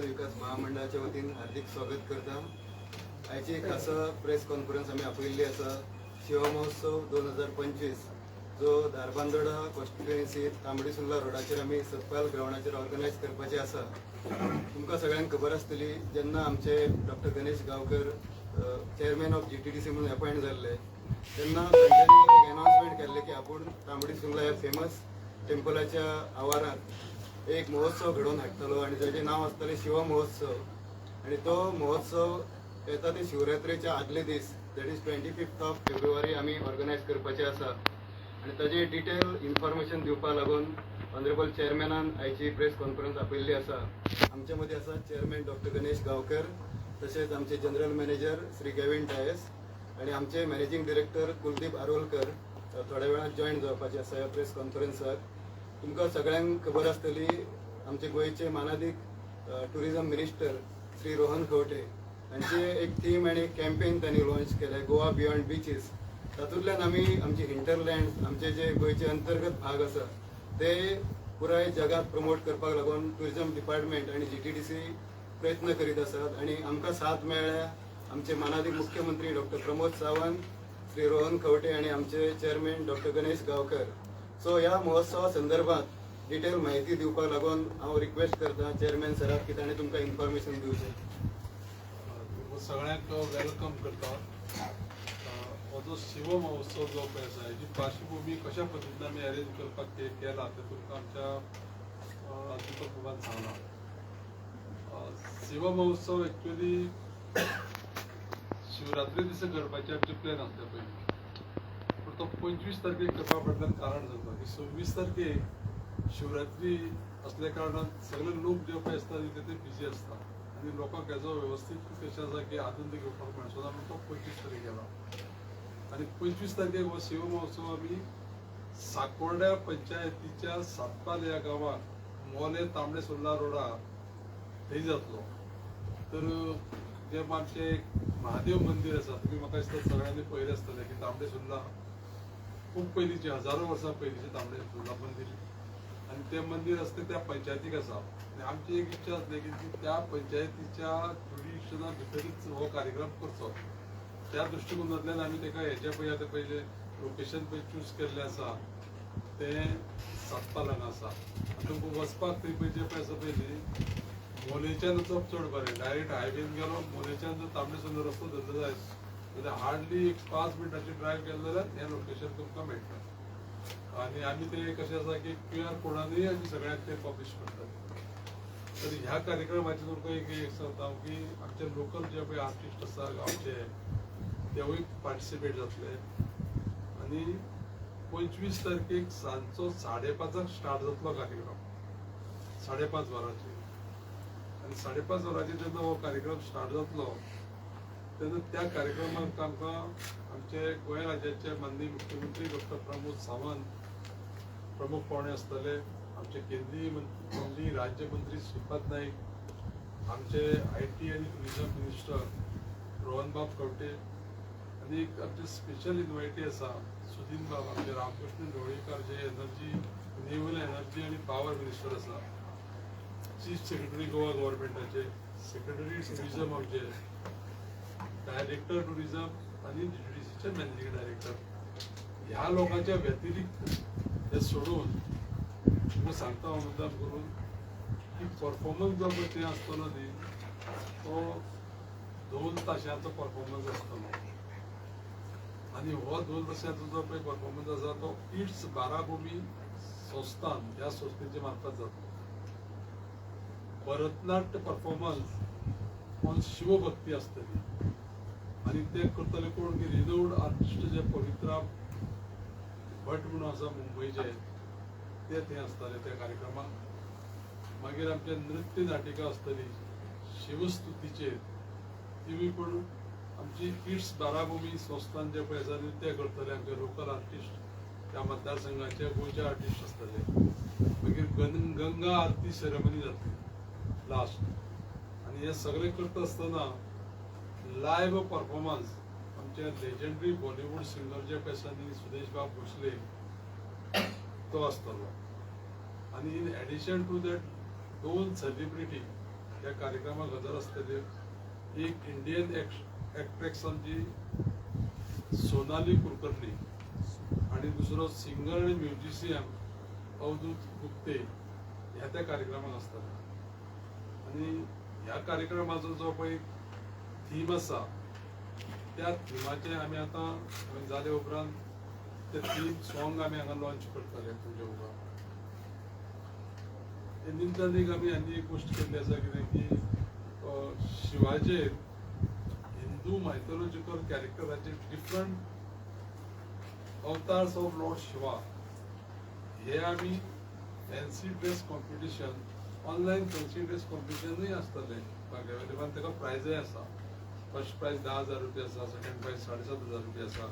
विकास महामंडळाच्या वतीन हार्दिक स्वागत करता. आयची एक खासा प्रेस कॉन्फरन्स आम्ही आपयल्ली आसा. शिव महोत्सव 2025 जो धारबांदोडा कॉन्स्टिट्युएन्सी तांबडी सुर्ला रोडाचेर आमी सतपाल ग्राउंडाचेर ऑर्गनायज करपाचे आसा. तुमकां सगळ्यांक खबर आसतली, जेन्ना आमचे doctor Ganesh Gaonkar chairman of GTDC म्हणून अपॉइंट जाल्ले तेन्ना तांच्यांनी एक अनाउन्समेंट केल्ले की आपूण तांबडी सुर्ला ह्या फेमस टेम्पलाच्या आवारांत एक महोत्सव घडोवन हाडटलो आनी ताचें नांव आसतलें शिव महोत्सव. आनी तो महोत्सव येता ते शिवरात्रेच्या आदले दीस, that is 25th of February आमी ऑर्गनायज करपाचे आसा. आनी ताजें डिटेल इन्फॉर्मेशन दिवपा लागून ऑनरेबल चेअरमॅनान आयची प्रेस कॉन्फरन्स आपयल्ली आसा. आमचे मदीं आसा चेअरमॅन डॉक्टर गणेश गांवकर, तशेंच आमचे जनरल मॅनेजर श्री गेविन डायस आनी आमचे मॅनेजिंग डिरेक्टर कुलदीप आरोलकर थोड्या वेळान जॉयन जावपाचे आसा ह्या प्रेस कॉन्फरन्साक. तुमकां सगळ्यांक खबर आसतली, आमचे गोंयचे मानादीक टुरिझम मिनिस्टर श्री रोहन खंवटे हांचे एक थीम आनी कॅम्पेन त्यांनी लॉन्च केले, गोवा बियॉन्ड बीचीस. तातूंतल्यान आमी आमचे हिंटरलँड, आमचे जे गोंयचे अंतर्गत भाग आसा ते पुराय जगात प्रमोट करपाक लागून टुरिझम डिपार्टमेंट आनी GTDC प्रयत्न करीत आसात. आनी आमकां साथ मेळ्ळ्या आमचे मानादीक मुख्यमंत्री डॉक्टर प्रमोद सावंत, श्री रोहन खंवटे आनी आमचे chairman doctor Ganesh Gaonkar. So ह्या महोत्सवा संदर्भात डिटेल माहिती दिवपाक लागून हांव रिक्वेस्ट करता चेअरमॅन सराक की ताणें तुमकां इन्फॉर्मेशन दिवचें. सगळ्यांक वेलकम करता. हो जो शिव महोत्सव जो पळय आसा हेची पार्श्वभूमी कशा पद्दतीन आमी अरेंज करपाक केला ते तुमकां आमच्या दिपक सांगला. शिव महोत्सव एक्चुअली शिवरात्री दिसा करपाचे आमचे प्लॅन आसले पयलीं, पूण तो 25 तारखेक करपा फाटल्यान कारण सांगता की 26 तारखेक शिवरात्री असल्या कारणान सगळे लोक जे पळय आसता ते बिजी आसता आनी लोकांक हेजो वेवस्थीत कशें आसा की आनंद घेवपाक मेळचो ना, म्हणून तो 25 तारीख गेला. आनी 25 तारखेक हो शिव महोत्सव आमी साकोर्ड्या पंचायतीच्या सातपाल ह्या गांवांत मोले तांबडे सुर्ला रोडा थंय जातलो. तर जे आमचे महादेव मंदिर आसा, तुमी म्हाका दिसता सगळ्यांनी पळयलें आसतलें की तांबडे सुर्ला खूब पयलींचे, हजारो वर्सां पयलींचे तांबडे सुर्ला मंदिर, आनी तें मंदिर आसता त्या पंचायतीक आसा. आनी आमची एक इच्छा आसली की त्या पंचायतीच्या जुडिशना भितरच हो कार्यक्रम करचो. त्या दृश्टिकोनांतल्यान आमी तेका हेचे पळय आतां पयले लोकेशन पळय चूज केल्लें आसा तें सातपाल हांगा आसा. आनी तुमकां वचपाक थंय पळय जे पळय आसा पळय न्ही, मोलेच्यान वचप चड बरें. डायरेक्ट हायवेन गेलो, मोलेच्यान जर तांबडे सुर्ला रस्तो धरलो जाल्यार हार्डली एक 5 मिनटांची ड्रायव्ह केलें जाल्यार हें लोकेशन तुमकां मेळटा. आनी आमी ते कशें आसा की QR कोडानूय आमी सगळ्यांक ते पब्लीश करतात. तर ह्या कार्यक्रमाचेर तुमकां एक सांगता हांव की आमचे लोकल जे पळय आर्टिस्ट आसा गांवचे तेवूय पार्टिसिपेट जातले. आनी 25 तारखेक सांजचो 5:30 स्टार्ट जातलो कार्यक्रम, 5:30 वरांचेर. आनी 5:30 वरांचेर जेन्ना हो कार्यक्रम स्टार्ट जातलो तेन्ना त्या कार्यक्रमाक आमकां आमचे गोंय राज्याचे माननीय मुख्यमंत्री डॉक्टर प्रमोद सावंत प्रमुख पावणे आसतले, आमचे केंद्रीय मंत्री राज्य मंत्री श्रीपाद नाईक, आमचे IT आनी टुरिझम मिनिस्टर रोहनबाब खंवटे, आनी एक आमचे स्पेशल इन्वायटी आसा सुदीन बाब, आमचे रामकृष्ण ढवळीकर जे एनर्जी रिन्युएबल एनर्जी आनी पावर मिनिस्टर आसा, चीफ सेक्रेटरी गोवा गव्हर्मेंटाचे, सेक्रेटरी टुरिझम आमचे, डायरेक्टर टुरिझम आनी GTDCचे मॅनेजिंग डायरेक्टर. ह्या लोकांच्या व्यतिरिक्त हे सोडून तुमकां सांगता हांव मुद्दाम करून की परफॉर्मन्स जो पळय थंय आसतलो न्ही तो 2 तासांचो परफॉर्मन्स आसतलो. आनी हो 2 तासांचो जो पळय परफॉर्मन्स आसा तो इट्स बाराभूमी संस्थान ह्या संस्थेचे मार्फत जातलो. भरतनाट्य परफॉर्मन्स ऑन शिवभक्ती आसतली आनी ते करतले कोण की रिनोवड आर्टिस्ट जे पवित्रा भट म्हणून आसा मुंबयचे ते थंय आसतले त्या कार्यक्रमाक. मागीर आमचे नृत्य नाटिका आसतली शिवस्तुतीचेर, तिवूय पण आमची इट्स बाराभूमी संस्थान जे पळय आसा नृत्य करतले आमचे लोकल आर्टिस्ट त्या मतदारसंघाचे गोंयचे आर्टिस्ट आसतले. मागीर गंगा आरती सेरेमनी जातली लास्ट. आनी हे सगळे करता आसतना लायव्ह परफॉर्मन्स आमचे लेजंडरी बॉलिवूड सिंगर जे पळय आसा न्ही सुदेश बाब भोसले तो आसतलो. आनी in addition to that 2 celebrity ह्या कार्यक्रमाक हजर आसतले एक इंडियन एक्ट्रेस आमची सोनाली कुलकर्णी आणि दुसरो सिंगर आणि म्युझिशियन अवधूत गुप्ते ह्या त्या कार्यक्रमाक आसतले. आणि ह्या कार्यक्रमाचो जो पळय थीम आसा त्या थिमाचे आमी आतां जाले उपरांत ते थीम सॉंग आमी हांगा लॉन्च करतले तुमच्या उपरांत. हे निमतान एक आमी आनी एक गोश्ट केल्ली आसा कितें की शिवाचेर हिंदू मायथॉलॉजिकल कॅरेक्टराचे different avatars of lord Shiva हे आमी fancy dress competition online fancy dress कॉम्पिटिशनूय आसतलें अवेलेबल. ताका प्रायजय आसा. फर्स्ट प्राइज 10,000 रुपया आसा, सेकंड प्राइज 7,500 रुपया आसा,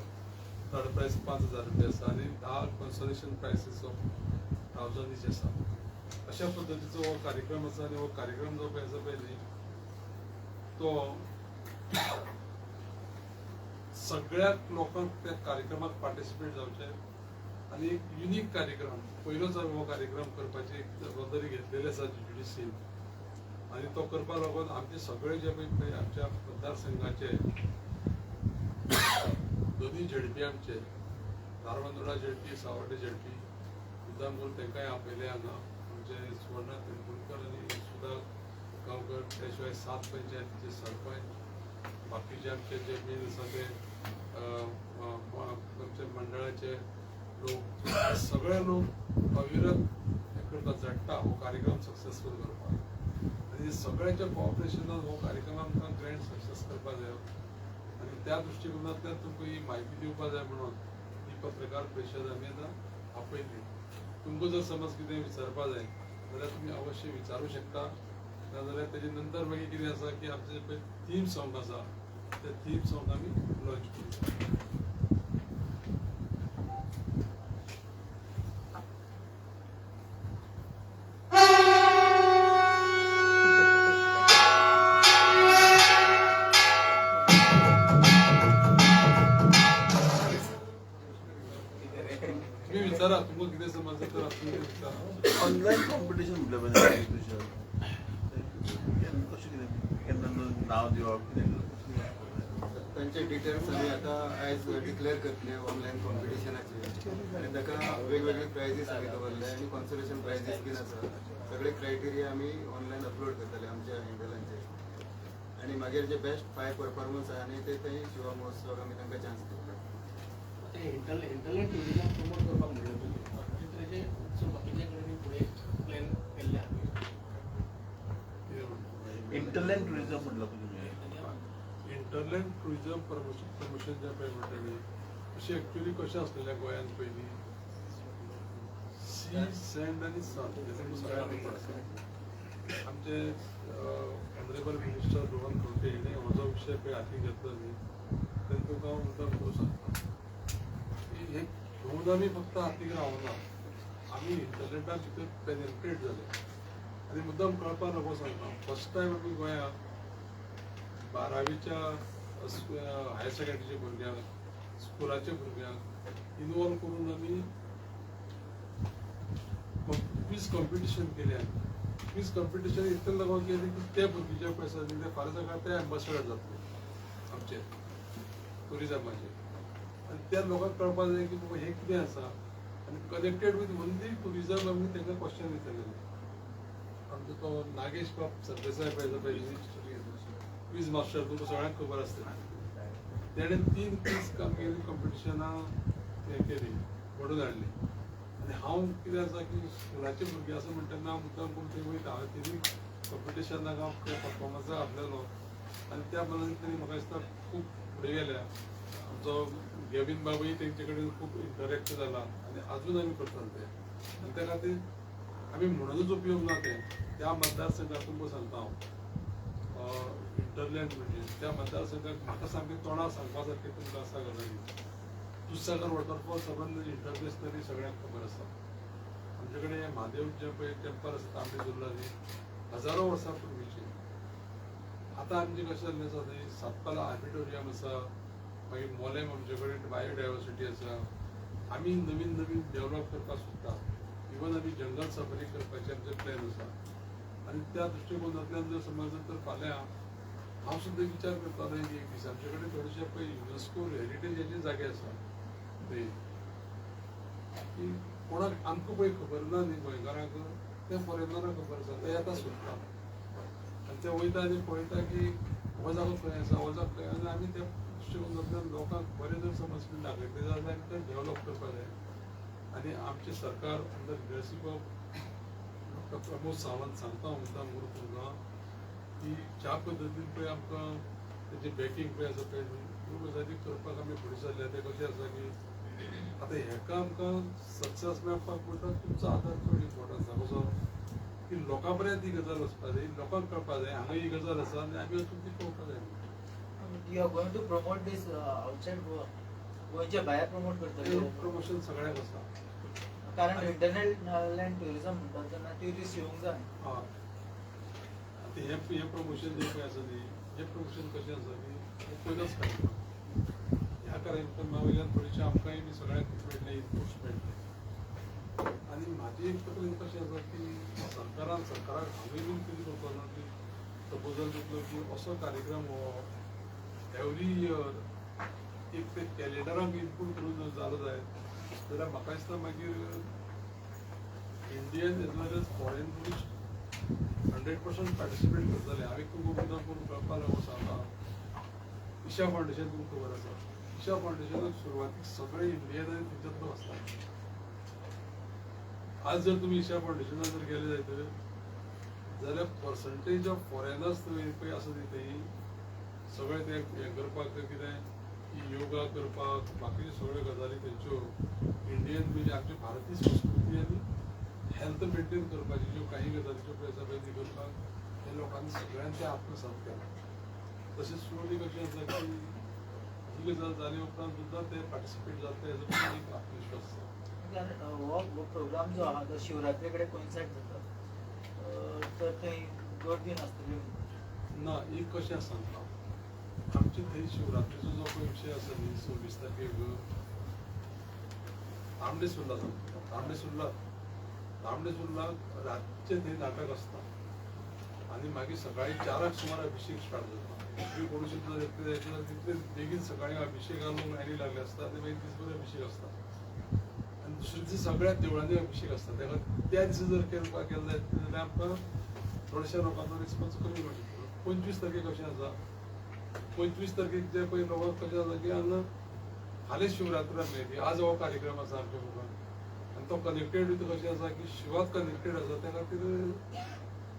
थर्ड प्राइज 5,000 रुपया आसा आणि 10 कन्सोलेशन प्राइसेस ऑफ 1,000 इच आसा. अशा पद्दतीचो हो कार्यक्रम आसा. आणि हो कार्यक्रम जो पळय आसा पळय न्ही तो सगळ्या लोकांक त्या कार्यक्रमाक पार्टिसिपेट जावचे आणि एक युनिक कार्यक्रम पयलोच आमी हो कार्यक्रम करपाची एक जबाबदारी घेतलेली आसा JUDCन. आणि तो करपा लागून आमचे सगळे जे पळय आमच्या मतदारसंघाचे दोन्ही झेडपी आमचे धारबांदोडा झेडपी, सावर्डे झेडपी मुद्दाम करून तांकांय आपयले हांगा. आमचे सुवर्णा तेंडुलकर आणि सुधा गांवकर, त्या शिवाय 7 पंचायतीचे सरपंच, बाकीचे आमचे जे मेन आसा ते आमच्या मंडळाचे लोक, सगळे लोक अविरत हे करता झडटा हो कार्यक्रम सक्सेसफूल करपाक. आणि सगळ्यांच्या कॉपरेशनान हो कार्यक्रम आमकां ग्रँड सक्सेस करपाक जाय. आणि त्या दृश्टिकोनांतल्यान तुमकां ही म्हायती दिवपाक जाय म्हणून ही पत्रकार परिशद आमी आतां आपयली. तुमकां जर समज कितें विचारपा जाय जाल्यार तुमी अवश्य विचारूं शकता. नाजाल्यार तेजे नंतर मागीर कितें आसा की आमचे पळय थीम सॉंग आसा ते थीम सॉंग आमी लॉन्च करू. तुम्ही विचारा, तुमकां कितें समजता तर तुम्ही विचारा. ऑनलाईन कॉम्पिटिशन म्हटलं पाहिजे कशें कितें केन्ना नांव दिवप कितें त्यांचे डिटेल्स आमी आता आयज डिक्लेअर करतले ऑनलायन कॉम्पिटिशनाचे. आणि ताका वेगवेगळे प्रायजीस आमी दवरले आणि कॉन्सोलेशन प्रायजीस बीन आसा. सगळे क्रायटेरिया आमी ऑनलायन अपलोड करतले आमच्या हँडलांचेर. आणि मागीर जे बेस्ट 5 परफॉर्मन्स आहा न्ही ते थंय शिवा महोत्सवाक आमी तांकां चान्स दितले. इंटरनेट टुरिझम प्रमोट करपाक म्हणले तुम्ही तेजे बाकीच्या कडेन फुडें प्लॅन केल्ले इंटरलँड टुरिझम म्हटलं तुमी इंटरलँड टुरिझम प्रमोशन जे पळय म्हणटले अशें एक्च्युली कशें आसलेलें गोंयांत पयलीं सी, सँड आनी सन हें सगळ्यांक खबर आसा. आमचे ऑनरेबल मिनिस्टर रोहन खंवटे हेणें हो जो विशय पळय हाती घेतलो न्ही तेन्ना तुका हांव मुद्दाम करूं सांगता की हे घेवन आमी फक्त हातीक रावना, आमी इंटरनेटा भितर पेनेट्रेट जाले. आनी मुद्दाम कळपाक नको सांगता, फर्स्ट टायम आमी गोंयांत 12वीच्या हायर सेकंडरीच्या भुरग्यांक, स्कुलाच्या भुरग्यांक इनवॉल्व करून आमी क्विज कॉम्पिटिशन केलें. क्विज कॉम्पिटिशन इतलें लागून केलें की ते भुरगे जे पळय आसा ते फाल्यां सकाळ ते एम्बेसेडर जातले आमचे टुरिझमाचे. आनी त्या लोकांक कळपाक जाय की बाबा हें कितें आसा. आनी कनेक्टेड वीथ ओन्ली टुरिझम आमी तांकां क्वेश्चन विचारलेले. आमचो तो नागेश बाब सरदेसाय पळय क्विज मास्टर तुमकां सगळ्यांक खबर आसतली. तेणें 3 क्विज कामगिरी कॉम्पिटिशनां हें केली, घडोवन हाडली. आनी हांव कितें आसा की स्कुलाचे भुरगे आसा म्हणटा तेन्ना हांव मुद्दाम करून थंय वयता. हांवें 3 कॉम्पिटिशनाक हांव परफॉर्मन्साक आपलेलो. आनी त्या पद्दतीन म्हाका दिसता खूब फुडें गेल्या. आमचो गेवीन बाबूय तेंचे कडेन खूब इंटरेक्ट जाला आनी अजून आमी करतले ते. आनी त्या खातीर आमी म्हणूनच उपयोग ना ते त्या मतदारसंघात तुमकां सांगता हांव इंटरलँड म्हणजे त्या मतदारसंघात म्हाका सामकें तोंडार सांगपा सारकें तुमकां आसा गजाली. दुधसागर वॉटरफॉल सबंद इंटरनॅशनली सगळ्यांक खबर आसा. आमचे कडेन म्हादेव जे पळय टेंपल आसा तांबडी सुर्ला न्ही हजारो वर्सां पयलींचे. आतां आमचें कशें जाल्लें आसा थंय सातपाला ऑडिटोरियम आसा, मागीर मोलेम आमचे कडेन बायोडायवर्सिटी आसा. आमी नवीन डेव्हलप करपाक सोदता. इवन आमी जंगल सफारी करपाचे आमचे प्लॅन आसा. आणि त्या दृष्टिकोनातल्यान जर समजलं तर फाल्यां हांव सुद्दां विचार करतालो की एक दीस आमचे कडेन थोडेशे पळय युनेस्को हेरिटेजाचे जागे आसा थंय की कोणाक आमकां पळय खबर ना न्ही गोंयकारांक ते फॉरेनरांक खबर आसा ते येता सोदता आनी ते वयता आनी पळयता की हो जागो खंय आसा हो जागो खंय आनी आमी त्या दृश्टिकोनांतल्यान लोकांक बरें जर समज दाखयतले जाल्यार आमी तें डेवलप करपाक जाय आनी आमचें सरकार under leadership of doctor Pramod Sawant सांगता म्हणटा म्हणून तुमकां की ज्या पद्दतीन पळय आमकां तेजें बॅकींग पळय आसा पळय ह्यो गजाली करपाक आमी फुडें सरल्या ते कशें आसा की आतां हेका आमकां सक्सेस मेळपाक म्हणटा तुमचो आदार चड इम्पॉर्टंट आसा कसो की लोकां पर्यंत ही गजाल वचपा जाय लोकांक कळपा जाय हांगा ही गजाल आसा आनी आमी वचून ती पळोवपा जाय You are going to promote this outside Goa. गोंयच्या भायर प्रमोट करतले प्रमोशन सगळ्याक आसा कारण इंटरनॅशनल टुरिझम म्हणटा तेन्ना ट्युरिस्ट येवंक जाय हय आतां हें प्रमोशन जें पळय आसा न्ही हें प्रमोशन कशें आसा की हें पयलोच कार्यक्रम ह्या कार्यक्रमा वयल्यान थोडेशे आमकांय बी सगळ्यांक मेळटले इनपुट्स मेळटले आनी म्हाजी एक तकलेन कशें आसा की सरकाराक हांवें बीन कितें करपाक ना की प्रपोजल दितलो की असो कार्यक्रम हो एवरी इयर एक ते कॅलेंडराक इनपूट करून जर जालो जायत जाल्यार म्हाका दिसता मागीर इंडियन एज वेल एज फॉरेन टुरिस्ट 100% पार्टिसिपेट करतले हांव एक तुमकां मुद्दम करून कळपा लागून सांगता ईशा फावंडेशन तुमकां खबर आसा ईशा फावंडेशनाक सुरवातीक सगळे इंडियन आनी थंयच्यातलो आसता आज जर तुमी ईशा फावंडेशनाक जर गेले जायत जाल्यार पर्संटेज ऑफ फॉरेनर्स थंय पळय आसा न्ही थंय सगळे ते हें करपाक कितें योगा करपाक बाकीच्यो सगळ्यो गजाली तेंच्यो इंडियन म्हणजे आमची भारतीय संस्कृती आनी हेल्थ मेंटेन करपाची ज्यो काही गजालीच्यो पळय आसा पळय ती करपाक हे लोकांनी सगळ्यांनी ते आत्मसात केला तशेंच स्लोली कशें आसा की ही गजाल जाले उपरांत सुद्दां ते पार्टिसिपेट जातले हेजो म्हाका एक आत्मविश्वास आसा हो प्रोग्राम जो आहा तो शिवरात्रे कडेन कोइन्सायड जाता तर थंय गर्दी नासतली ना एक कशें आसा सांगता आमचे थंय शिवरात्रीचो जो पळय विशय आसा न्ही 26 तारखेक तांबडे सुर्ला सांगता तांबडे सुर्लाक रातचें थंय नाटक आसता आनी मागीर सकाळीं 4 सुमार अभिषेक स्टार्ट जाता तुमी कोण सुद्दां तितले बेगीन सकाळीं अभिषेकाक लोक लायनी लागले आसता आनी मागीर दिसभर अभिषेक आसता आनी दुसरे दीस सगळ्या देवळांनी अभिषेक आसता तेका त्या दिसा जर करपाक गेले जायत जाल्यार आमकां थोड्याशा लोकांचो रिस्पॉन्स कमी मेळटा 25 तारखेक कशें आसा 25 तारखेक जे पळय लोकांक कशें आसा की हांगा फाल्यां शिवरात्री आसली आज हो कार्यक्रम आसा आमच्या मुखार आनी तो कनेक्टेड विथ कशें आसा की शिवाक कनेक्टेड आसा त्या खातीर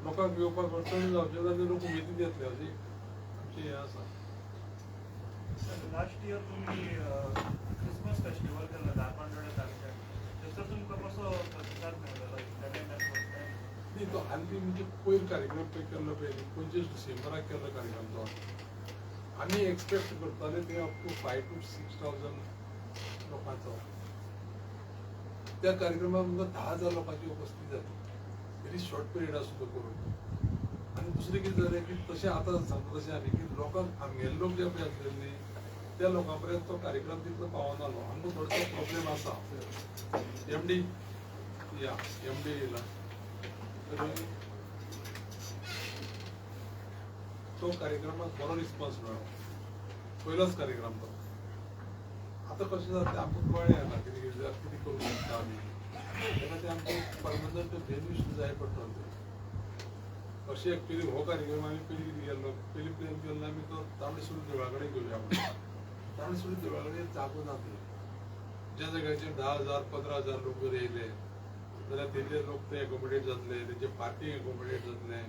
लोकांक येवपाक अडचण जावचे ना आनी लोक उमेदीन येतले अशें आमचें हें आसा लास्ट इयर तुम्ही क्रिसमस फेस्टिवल केला धारबांदोड्या तालुक्यात त्याचा तुमकां कसो प्रतिसाद मेळ्ळो न्ही तो हालीं म्हणजे पयर कार्यक्रम पळय केल्लो पळय 25 डिसेंबराक केल्लो कार्यक्रम तो आमी एक्सपेक्ट करताले ते अप टू 5,000 to 6,000 लोकांचो त्या कार्यक्रमाक आमकां 10,000 लोकांची उपस्थिती जाली व्हेरी शॉर्ट पिरियडा सुद्दां करून आनी दुसरें कितें जालें की तशें आतां सांगता तशें आमी की लोकांक आमगेले लोक जे पळय आसले न्ही त्या लोकां पर्यंत तो कार्यक्रम तितलो पावनालो आमकां थोडोसो प्रॉब्लेम आसा एमडी येयला तर तो कार्यक्रमाक बरो रिस्पॉन्स मेळ्ळो पयलोच कार्यक्रम तो आतां कशें जाता तें आमकां कळ्ळें आतां कितें करूंक शकता आमी तेन्ना ते आमकां परमनंट वेन्यू जाय पडटलो अशें एक्चुली हो कार्यक्रम आमी पयलीं कितें केल्लो पयलीं प्लॅन केल्लो आमी तो तांबडे सुर्ला देवळा कडेन घेवया म्हणून तांबडे सुर्ला देवळा कडेन जागो ना ज्या जाग्याचेर 10,000 15,000 लोक जर येयले जाल्यार तेजे लोक ते एकोमोडेट जातले तेजे पार्किंग एकोमोडेट जातलें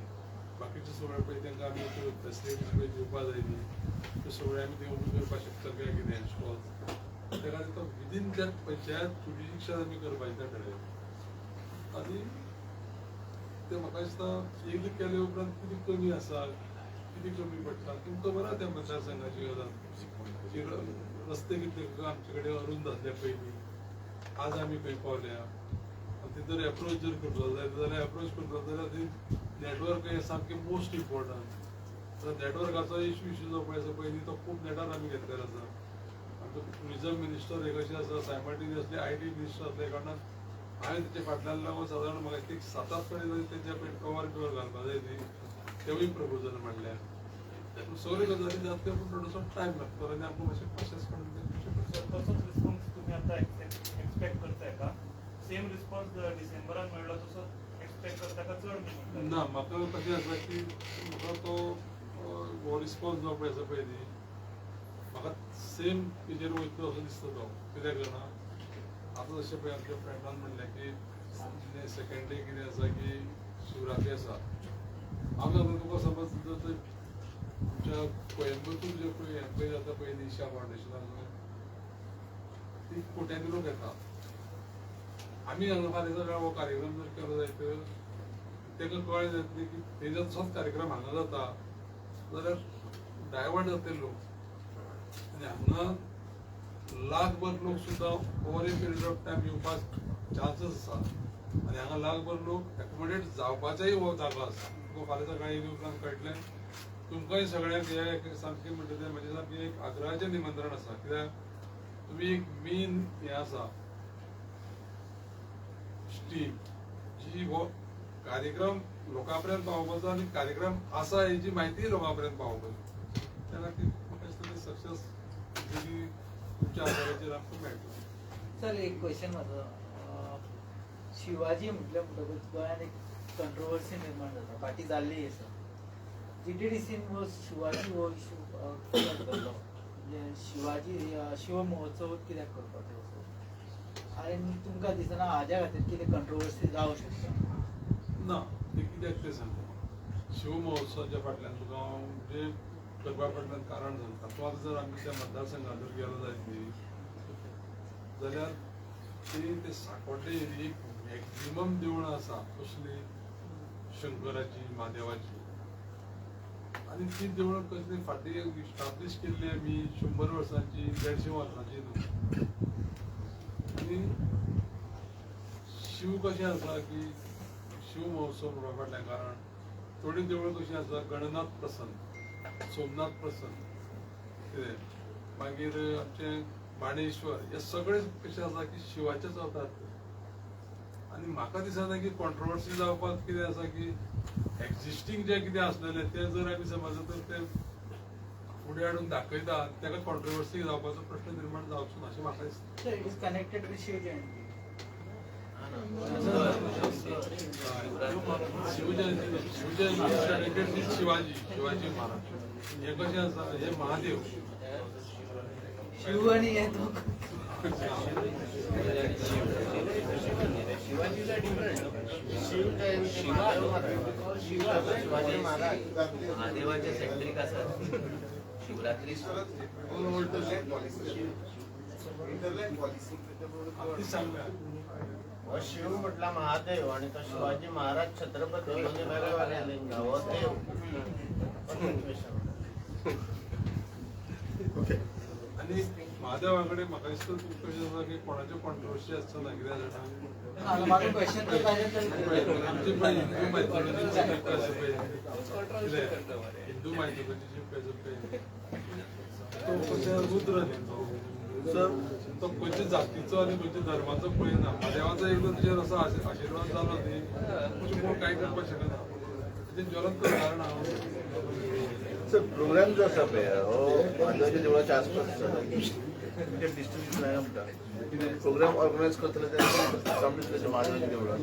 बाकीचे सगळे पळय तांकां आमी फेसिलिटीज पळय दिवपा जाय न्ही त्यो सगळे आमी थंय उबी करपाक शकता काय कितें स्टॉल्स त्या खातीर तो विदीन दॅट पंचायत जुडिशिक्शन आमी करपाचें तें ठरयलें आनी ते म्हाका दिसता एकदां केले उपरांत कितें कमी आसा कितें कमी पडटा तुमकां खबर आहा त्या मतदारसंघाची गजाल रस्ते कितले आमचे कडेन अरूंद आसले पयलीं आज आमी खंय पावल्या आनी थंय जर एप्रोच जर करतलो जाल्यार एप्रोच करतलो जाल्यार थंय नेटवर्क हें सामकें मोस्ट इम्पॉर्टंट तर नेटवर्काचो इश्यू जो पळय आसा पळय न्ही तो खूब नेटार आमी घेतलेलो आसा आमचो टुरिझम मिनिस्टर हे कशें आसा सायमल्टेनियसली IT मिनिस्टर आसल्या कारणान हांवें तेचे फाटल्यान लागून सादारण म्हाका एक 7-8 फावटी तेच्या पयलीं कवर घालपाक जाय न्ही तेवूय प्रपोजल मांडल्या सगळ्यो गजाली जाता पूण थोडोसो टायम लागतो आनी आमकां मातशें प्रोसेस करून सर तसोच रिस्पॉन्स तुम्ही आता एक्सपेक्ट करताय का सेम रिस्पॉन्स डिसेंबरान मेळ्ळो तसो एक्सपेक्ट करता का चड न्ही ना म्हाका कशें आसा की म्हाका तो हो रिस्पॉन्स जो पळय आसा पळय न्ही म्हाका सेम हेजेर वयतलो असो दिसता तो कित्याक जाणा आतां जशें पळय आमच्या फ्रेंडान म्हणलें की सेकंड डे कितें आसा की शिवरात्री आसा हांव आतां तुका समज जर आमच्या कोयंबतूर जे पळय हें पळय जाता पळय न्ही ईशा फावंडेशनान ती कोट्यांनी लोक येता आमी हांगा फाल्यां सकाळ हो कार्यक्रम जर केलो जायत ताका कळ्ळें जातलें की तेजो तसोच कार्यक्रम हांगा जाता जाल्यार डायवर्ट जातले लोक आनी हांगा लाखभर लोक सुद्दां over A period of time येवपाक चान्सीस आसा आनी हांगा लाखभर लोक एकोमोडेट जावपाचोय हो जागो आसा तुका फाल्यां सकाळीं येवन उपरांत कळटलें तुमकांय सगळ्यांक हे सामकें म्हणटा तें म्हजें सामकें एक आग्रहाचें निमंत्रण आसा कित्याक तुमी एक मेन हें आसा स्टीम जी हो कार्यक्रम लोकां पर्यंत पावोवपाचो आनी कार्यक्रम आसा हेची म्हायती लोकां पर्यंत पावोवपाची त्या खातीर म्हाका दिसता सक्सेस तुमच्या आदाराचेर आमकां मेळटलो सर एक क्वेश्चन माझं शिवाजी म्हटल्या म्हणटकूच गोंयान एक कंट्रोवर्सी निर्माण जाता फाटी जाल्ली आसा GTDCन हो शिवाजी हो इशू कित्याक धरलो म्हणजे शिवाजी शिव महोत्सव कित्याक करपाचो असो आनी तुमकां दिसना हाज्या खातीर कितें कंट्रोवर्सी जावंक शकता ना ते कित्याक तें सांगता शिव महोत्सवाच्या फाटल्यान तुका हांव जे करपा फाटल्यान कारण सांगता तो आतां जर आमी त्या मतदारसंघात जर गेलो जायत न्ही जाल्यार ते सांकोड्डे एरियेक मॅक्झिमम देवळां आसा कसली शंकराची महादेवाची आनी ती देवळां कसली फाटीं इस्टाब्लीश केल्ली आमी 100 वर्सांची 150 वर्सांची न्हू आनी शिव कशें आसा की शिव महोत्सव म्हणपा फाटल्यान कारण थोडी देवळां कशीं आसा गणनाथ प्रसन्न सोमनाथ प्रसन्न कितें मागीर आमचें बाणेश्वर हे सगळे कशें आसा की शिवाचेच अवतार आनी म्हाका दिसना की कॉन्ट्रोवर्सी जावपाक कितें आसा की एक्झिस्टींग जे कितें आसलेलें तें जर आमी समज तर तें फुडें हाडून दाखयता ताका कॉन्ट्रोवर्सी जावपाचो प्रश्न निर्माण जावचो ना अशें म्हाका दिसता it is connected with Shiv Jayanti Shivjayanti Shivaji Maharaj हे कशें आसा हे महादेव शिव आणि हे दोन महादेवाचे सेंट्रिक असतात शिवरात्री ती सांगल्या हो शिव म्हटला महादेव आणि तो शिवाजी महाराज छत्रपती दोन्ही वेगळे लिंग हो देव आणि महादेवा कडेन म्हाका दिसता कशें आसा की कोणाच्यो कॉन्ट्रोवर्सी आसचो ना कित्याक जाणा माझं क्वेश्चन तर आमची पळय हिंदू मायथॉलॉजीची पेपर आसा पळय कितें हिंदू मायथॉलॉजीची पेपर तो कशें रुद्र न्ही तो खंयच्या जातीचो आनी खंयच्या धर्माचो पळयना महादेवाचो एकलो तुजेर असो आशिर्वाद जालो न्ही तुजें कोण कांय करपाक शकना तेजें ज्वलंत उदाहरण हांव सर प्रोग्राम जो आसा पळय हो महादेवाच्या देवळाच्या आसपास आसा म्हणजे डिस्ट्रिक्ट प्लॅन म्हणटा प्रोग्राम ऑर्गनायज करतले ते महादेवाच्या देवळान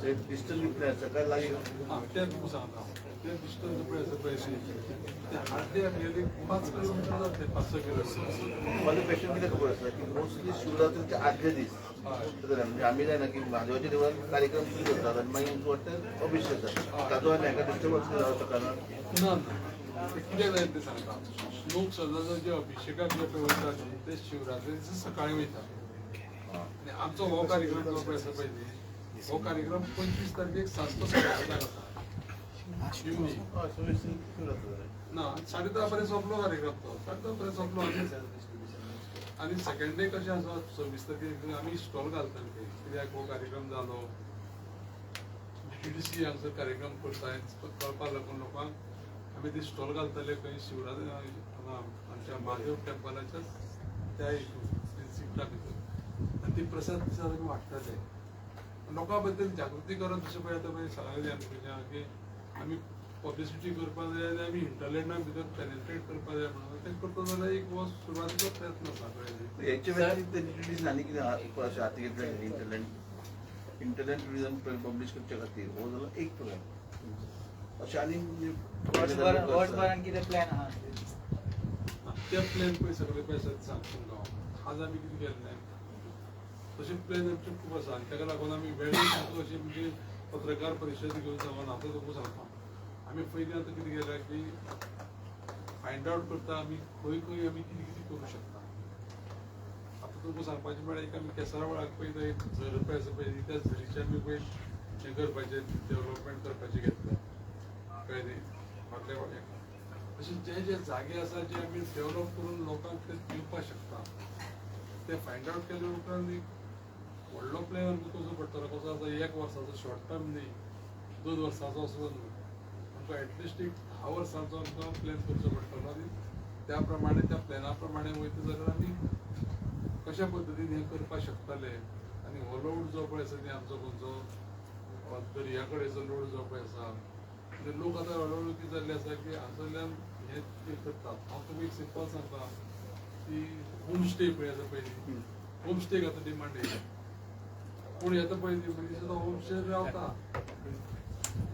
ते डिस्ट्रिक्ट प्लॅन आसा काय लागीं हां तें तुका सांगता ते डिस्टन्स पळय आसा पळय ते हार्डली नियरली 5 किलोमिटर जातले 5-6 किलोमिटर माझं क्वेश्चन कितें खबर आसा की मोस्टली शिवरात्रीचे आदले दीस म्हणजे आमी जायना की महादेवाच्या देवळान कार्यक्रम सुरू करतात आनी मागीर आमकां वाटतं अभिषेक जाता ताजो आनी हाका डिस्टर्बन्स जावं शकना ना ते कितें जालें तें सांगता लोक सदांच जे अभिषेकाक जे पळय वयता न्ही ते शिवरात्री दिसा सकाळीं वयता आनी आमचो हो कार्यक्रम जो पळय आसा पळय न्ही हो कार्यक्रम 25 तारखेक सांजचो 10:30 आसा शिवनी ना 10:30 पर्यंत सोंपलो कार्यक्रम तो 10:30 पर्यंत सोंपलो आनी सेकंड डे कशें आसा 26 तारखेक आमी स्टॉल घालतले कित्याक हो कार्यक्रम जालो GTDC हांगसर कार्यक्रम करता कळपाक लागून लोकांक आमी ते स्टॉल घालतले खंय शिवरात्री आमच्या महादेव टेंपलाच्या त्या सिक्टा भितर आनी ती प्रसाद वाटताले लोकां बद्दल जागृतीकरण तशें पळय आतां सांगलें आमच्या की आमी पब्लिसिटी करपाक जाय आनी आमी इंटरनेटा भितर पेनेट्रेट करपाक जाय म्हणून तें करता जाल्यार एक हो सुरवातीचो प्रयत्न आसा कळ्ळें याच्या व्यतिरिक्त डिटेल्स आनी कितें हाती घेतले इंटरनेट टुरिझम पब्लीश करचे खातीर हो जालो एक प्रोग्राम अशें आनी वर्सभरान कितें प्लॅन आहा ते प्लॅन पळय सगळे पळय सांगता तुमकां आज आमी कितें केल्लें तशे प्लॅन आमचे खूब आसा आनी ताका लागून आमी वेळेर अशी म्हणजे पत्रकार परिशद घेवन सांगून आतां तुमकां सांगता आमी पयलीं आतां कितें केलां की फायंड आवट करता आमी खंय खंय आमी कितें कितें करूं शकता आतां तुमकां सांगपाचें म्हळ्यार एक आमी केसरा वेळाक पळय एक झर पळय आसा पळय त्या झरीचें आमी पळय हें करपाचें डेवलपमेंट करपाचें घेतलें कळ्ळें न्ही फाटल्या वाड्याक अशे जे जे जागे आसा जे आमी डेवलप करून लोकांक ते दिवपाक शकता ते फायंड आवट केल्या उपरांत एक व्हडलो प्लॅन आमकां कसो पडटलो कसो आसा एक वर्साचो शॉर्ट टर्म न्ही 2 वर्सांचो असो न्हू आमकां एटलिस्ट एक 10 वर्सांचो आमकां प्लॅन करचो पडटलो आनी त्या प्रमाणे त्या प्लॅना प्रमाणे वयता जाल्यार आमी कशा पद्दतीन हें करपाक शकतले आनी हो लोड जो पळय आसा न्ही आमचो खंयचो दर्या कडेचो लोड जो पळय आसा म्हणजे लोक आतां हळूहळू कितें जाल्ले आसा की हांगासरल्यान हें करतात हांव तुमी एक सिंपल सांगता की होम स्टे पळय आसा पयलीं होम स्टेक आतां डिमांड येयला पूण येता पळय न्ही मनीस आतां होम स्टे रावता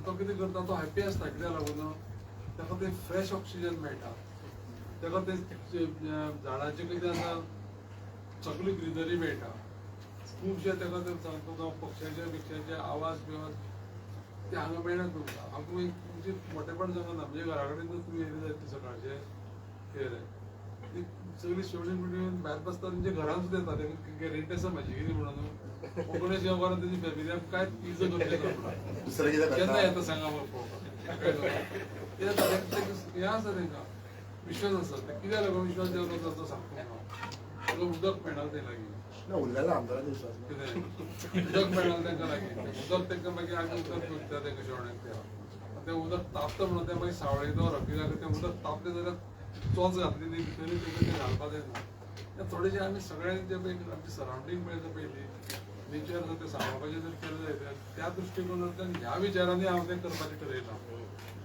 तो कितें करता तो हॅप्पी आसता कित्याक लागून ताका तें फ्रेश ऑक्सिजन मेळटा ताका तें झाडांचें कितें आसा सगळी ग्रिनरी मेळटा खुबशे ताका तें सांगता पक्ष्यांचे आवाज बिवाज ते हांगा मेळना तुमकां हांव तुमी तुमचें मोठेपण सांगना म्हणजे घरा कडेन तुमी येयले जाय ते सकाळचे ती सगळी शेवणी बिवणी भायर बसता तेंच्या घरान सुद्दां येता तेंका गॅरंटी आसा म्हाजी कितें म्हणून कोंकणी जेवण करून तेजी फॅमिलीक कांय इज करचें ना केन्ना येता सांगा म्हाका पळोवपाक हें आसा तेंकां विश्वास आसा ते कित्याक लागून विश्वास देंवलो तो सांगता हांव उदक मेळना ते लागीं उरलेला आमदार दिवसात कितें उदक मेळना तांकां लागीं उदक तांकां मागीर आनी उदक करता तांकां शेवण्याक तें उदक तापता म्हणून तें मागीर सावळेक दवरप कित्याक तें उदक तापलें जाल्यार चोच घातली न्ही भितर तें घालपाक जायना थोडेशें आमी सगळ्यांक जे पळय आमची सरावंडींग पळयता पयली नेचर आसा तें सांबाळपाचें जर केलें जायत त्या दृश्टीकोनांतल्यान ह्या विचारांनी हांव तें करपाचें ठरयलां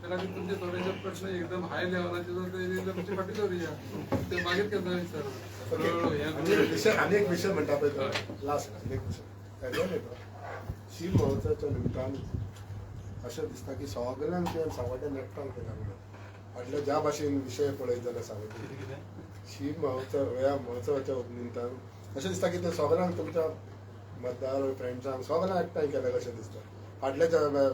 त्या खातीर तुमचे थोडेशे प्रश्न एकदम हाय लेवलाचे जर ते तुमचे फाटी दवरुया ते मागीर केन्ना विचार आनी एक विशय म्हणटा पळय लास्ट आनी एक विशय शिव महोत्सवाच्या निमतान अशें दिसता की सगळ्यांक तुवें सांगोड्यान एकठांय केला म्हणून फाटले ज्या भाशेन विशय पळयत जाल्यार सांगोड्या शिव महोत्सव ह्या महोत्सवाच्या निमतान अशें दिसता की ते सगळ्यांक तुमच्या मतदार फ्रेंड्सांक सगळ्यांक एकठांय केलें कशें दिसता फाटल्या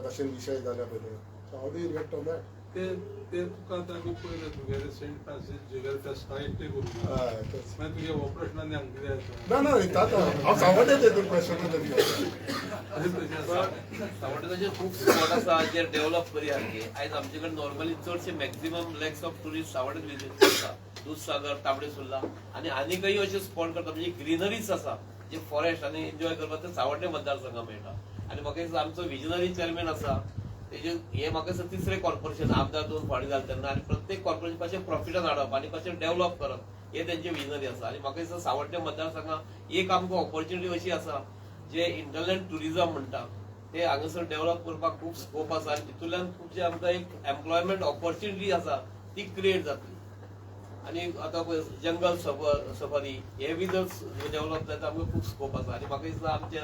भाशेन विशय जाल्या पळय how do you react on that ते तुका आतां आमी पळयलें तुगेलें सेंट फ्रांसीस झेवियर फेस्टा एकटें करूंक मागीर तुगे हो प्रश्न आनी हांगा कितें ना हांव सांगोड्याच येतो प्रश्न सावड्डे तशें खूब स्पॉट आसा जे डेव्हलप करी सारके आयज आमचे कडेन नॉर्मली चडशे मॅक्झिमम लॅक्स ऑफ टुरिस्ट सावड्डेच विजीट करता दूधसागर तांबडे सुर्ला आनी आनीकय अशे स्पॉट करता म्हणजे ग्रिनरीज आसा जे फॉरेस्ट आनी एन्जॉय करपाक ते सावड्डे मतदारसंघाक मेळटा आनी म्हाका दिसता आमचो विजनरी चेअरमॅन आसा तेजे हे म्हाका दिसता तिसरें कॉर्पोरेशन आमदार 2 फावटी जालें तेन्ना आनी प्रत्येक कॉर्पोरेशन कशें प्रॉफिटान हाडप आनी कशें डेव्हलप करप हे तेंचे विजनरी आसा आनी म्हाका दिसता सावड्डे मतदारसंघाक एक आमकां ऑपॉर्च्युनिटी अशी आसा जे इंटरलँड टुरिझम म्हणटा ते हांगासर डेव्हलप करपाक खूब स्कोप आसा आनी तितूंतल्यान खुबशे आमकां एक एम्प्लॉयमेंट ऑपॉर्च्युनिटी आसा ती क्रिएट जातली आनी आतां पळय जंगल सफारी हे बी जर डेव्हलप जाता आमकां खूब स्कोप आसा आनी म्हाका दिसता आमच्या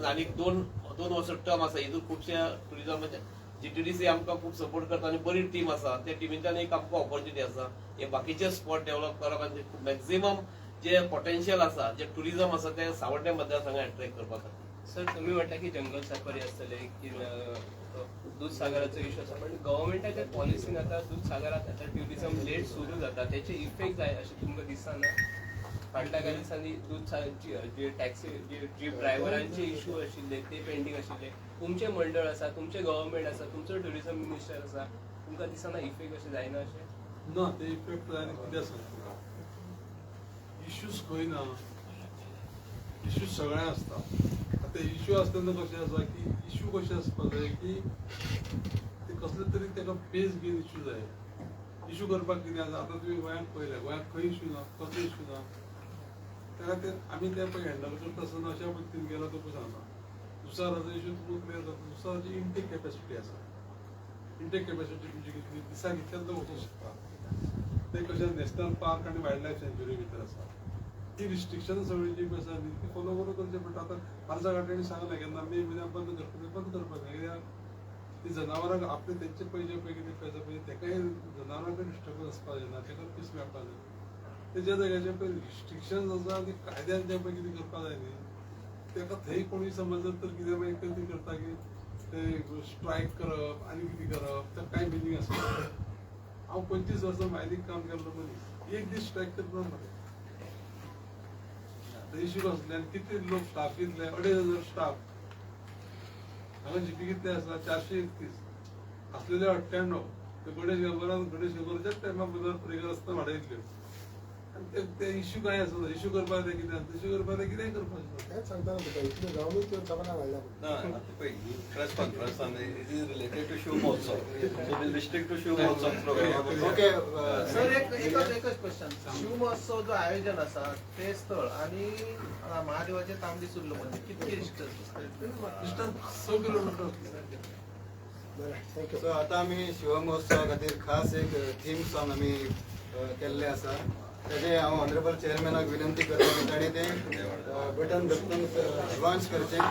आनी 2 वर्सां टर्म आसा हितून खुबशे टुरिझम म्हणजे GTDC आमकां खूब सपोर्ट करता आनी बरी टीम आसा त्या टिमींतल्यान एक आमकां ऑपॉर्च्युनिटी आसा हे बाकीचे स्पॉट डेव्हलप करप आनी मॅक्झिमम जे पोटेन्शियल आसा जे टुरिझम आसा ते सावड्डे मतदारसंघाक अट्रॅक्ट करपाक सर तुम्ही म्हणता की जंगल सफारी असतले की दूधसागराचो इश्यू आसा पण गव्हर्मेंटाच्या पॉलिसीन आता दूधसागरात आता ट्युरिझम लेट सुरू जाता त्याचे इफेक्ट जाय अशें तुमकां दिसता ना फाटल्या कांय दिसांनी जे टॅक्सी जे जीप ड्रायव्हरांचे इश्यू आशिल्ले ते पेंडींग आशिल्ले तुमचे मंडळ आसा तुमचे गव्हर्मेंट आसा तुमचो टुरिझम मिनिस्टर आसा तुमकां दिसना इफेक्ट अशें जायना अशें ना ते इफेक्ट जायना कितें आसा इश्यूज खंय ना इश्यूज सगळ्या आसता आतां इश्यू आसतना कशें आसा की इश्यू कशें आसपाक जाय की ते कसले तरी ताका बेज घेवन इश्यू जाय इश्यू करपाक कितें आसा आतां तुमी गोंयांत पळयलें गोंयांत खंय इश्यू ना कसलो इश्यू ना त्याला ते आम्ही त्या पळय हँडल करता आसतना अशा पद्दतीन गेला तो पळय सांगता दुसराचो इशू तुमकां क्लियर जाता दुसराची इनटेक कॅपॅसिटी आसा इनटेक कॅपॅसिटी तुमची कितली दिसाक कितल्यान तो वचूंक शकता ते कशें नॅशनल पार्क आनी वायल्ड लायफ सँच्युरी भितर आसा ती रिस्ट्रिक्शन सगळी जी आसा न्ही ती फॉलो करून करचें पडटा आतां म्हारसा गार्डनांनी सांगलें केन्ना मे म्हयन्याक बंद करपाक कित्याक ती जनावरांक आपले तेंचे पयशे पळय कितें पैसे पळय तेकाय जनावरांकय डिस्टर्बन्स आसपा जायना तेका पीस मेळपा जाय तेज्या जाग्याचेर पळय रिस्ट्रिक्शन आसा ती कायद्यान जें पळय कितें करपा जाय न्ही तेका थंय कोणी समजत तर कितें मागीर कितें करता की ते स्ट्रायक करप आनी कितें करप तें कांय मिनींग आसना हांव 25 वर्सां मायनीक काम केल्लो मनीस एक दीस स्ट्रायक करना मरे इश्यू कसले कितले लोक स्टाफ कितले 2,500 स्टाफ हांगा जीपी कितले आसा 431 असलेले 98 ते गणेश गांवकराच्याच टायमा भितर प्रेगरस्त वाडयतल्यो आनी ते इश्यू काय आसना इश्यू करपाक ते कितें इश्यू करपाक ते कितेंय करपाक तेच सांगता ना तुका इतलें जावनूय त्यो खबरां घालल्या ना आता पळय ही प्रेस कॉन्फरन्सान it is related to Shiv Mahotsav so will restrict to Shiv Mahotsav program okay sir एकच क्वेश्चन शिव महोत्सव जो आयोजन आसा ते स्थळ आणि महादेवाचे तांबडी सुर्लो मध्ये कितके डिस्टन्स 100 किलोमीटर बरें थँक्यू सो आता आमी शिव महोत्सवा खातीर खास एक थीम सॉंग आमी केल्लें आसा तेजे हांव ऑनरेबल चेअरमॅनाक विनंती करता की ताणें तें बटन दबावन लॉन्च करचें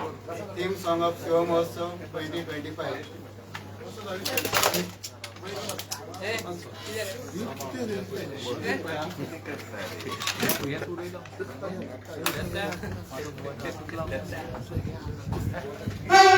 थीम सॉंग ऑफ शिव महोत्सव 2025 Yeah.